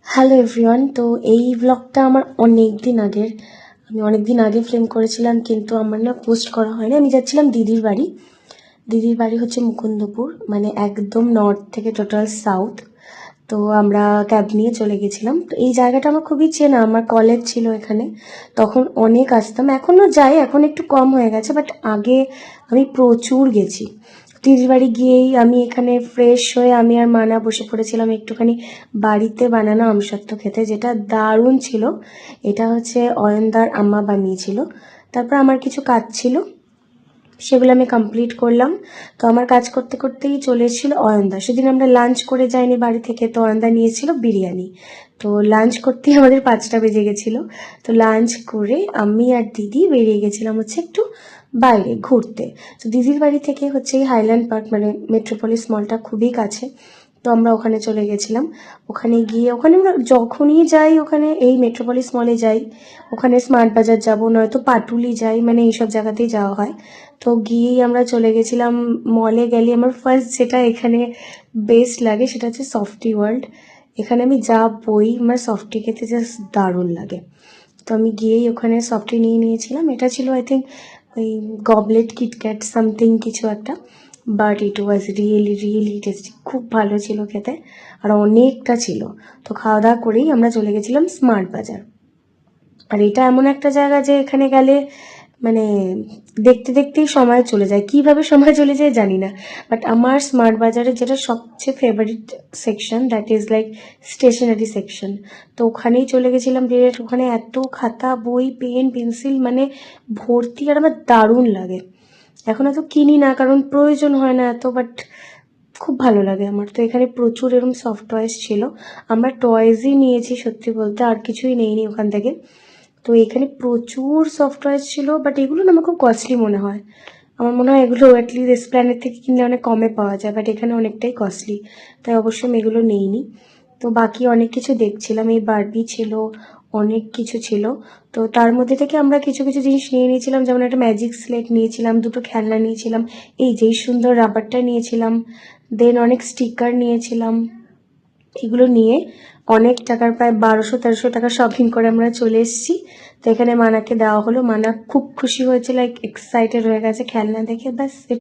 Hello everyone. তো এই ব্লগটা আমার আমি অনেক দিন আগে ফিল্ম করেছিলাম, কিন্তু আমার না পোস্ট করা হয়নি। আমি যাচ্ছিলাম দিদির বাড়ি হচ্ছে মুকুন্দপুর, মানে একদম নর্থ থেকে টোটাল সাউথ। তো আমরা ক্যাব নিয়ে চলে গেছিলাম। তো এই জায়গাটা আমার খুবই চেনা, আমার কলেজ ছিল এখানে, তখন অনেক আসতাম। এখনও যাই, এখন একটু কম হয়ে গেছে, বাট আগে আমি প্রচুর গেছি। দিদির বাড়ি গিয়েই আমি এখানে ফ্রেশ হয়ে আমি আর মানা বসে পড়েছিলাম একটুখানি বাড়িতে বানানো আমসত্ত্ব খেতে, যেটা দারুণ ছিল। এটা হচ্ছে অয়নদার আম্মা বানিয়েছিল। তারপর আমার কিছু কাজ ছিল, সেগুলো আমি কমপ্লিট করলাম। তো আমার কাজ করতে করতেই চলে এসেছিল অয়নদা। সেদিন আমরা লাঞ্চ করে যাইনি বাড়ি থেকে, তো অয়নদা নিয়েছিল বিরিয়ানি। তো লাঞ্চ করতেই আমাদের 5টা বেজে গেছিলো। তো লাঞ্চ করে আমি আর দিদি বেরিয়ে গেছিলাম হচ্ছে একটু বাইরে ঘুরতে। তো দিদির বাড়ি থেকে হচ্ছে এই হাইল্যান্ড পার্ক, মানে মেট্রোপলিস মলটা খুবই কাছে। তো আমরা ওখানে চলে গেছিলাম। ওখানে গিয়ে আমরা যখনই যাই, ওখানে এই মেট্রোপলিস মলে যাই, ওখানে স্মার্ট বাজার যাব, নয়তো পাটুলি যাই, মানে এইসব জায়গাতেই যাওয়া হয়। তো গিয়েই আমরা চলে গেছিলাম মলে। গেলে আমার ফার্স্ট যেটা এখানে বেস্ট লাগে সেটা হচ্ছে সফটি ওয়ার্ল্ড। এখানে আমি যাবই, আমার সফটি খেতে জাস্ট দারুণ লাগে। তো আমি গিয়েই ওখানে সফটি নিয়েছিলাম। এটা ছিল আই থিঙ্ক ওই গবলেট কিটক্যাট সামথিং কিছু একটা, but it was really tasty. খুব ভালো ছিল খেতে, আর অনেকটা ছিল। তো খাওয়া দাওয়া করেই আমরা চলে গেছিলাম স্মার্ট বাজার। আর এটা এমন একটা জায়গা যে এখানে গেলে মানে দেখতে দেখতেই সময় চলে যায়, কিভাবে সময় চলে যায় জানি না। বাট আমার স্মার্ট বাজারের যেটা সবচেয়ে favourite section, that is like stationery section. তো ওখানেই চলে গেছিলাম ডিরেক্ট। ওখানে এত খাতা, বই, পেন, পেন্সিল মানে ভর্তি, আর আমার দারুণ লাগে। এখন এত কিনি না, কারণ প্রয়োজন হয় না এত, বাট খুব ভালো লাগে আমার। তো এখানে প্রচুর এরকম সফট টয়েস ছিল। আমরা টয়েসই নিয়েছি সত্যি বলতে, আর কিছুই নেইনি ওখান থেকে। তো এখানে প্রচুর সফট টয়েস ছিল, বাট এগুলো না আমার খুব কস্টলি মনে হয়। আমার মনে হয় এগুলো অ্যাটলিস্ট এসপ্ল্যানেড থেকে কিনলে অনেক কমে পাওয়া যায়, বাট এখানে অনেকটাই কস্টলি। তাই অবশ্যই আমি এগুলো নেইনি। তো বাকি অনেক কিছু দেখছিলাম, এই বারবি ছিল, অনেক কিছু ছিল। তো তার মধ্যে থেকে আমরা কিছু কিছু জিনিস নিয়ে নিয়েছিলাম, যেমন একটা ম্যাজিক স্লেট নিয়েছিলাম, দুটো খেলনা নিয়েছিলাম, এই যেই সুন্দর রাবারটা নিয়েছিলাম, দেন অনেক স্টিকার নিয়েছিলাম। এগুলো নিয়ে অনেক টাকার, প্রায় 1200-1300 টাকা শপিং করে আমরা চলে এসেছি। তো এখানে মানাকে দেওয়া হলো। মানা খুব খুশি হয়েছে, লাইক এক্সাইটেড হয়ে গেছে খেলনা দেখে, ব্যাস।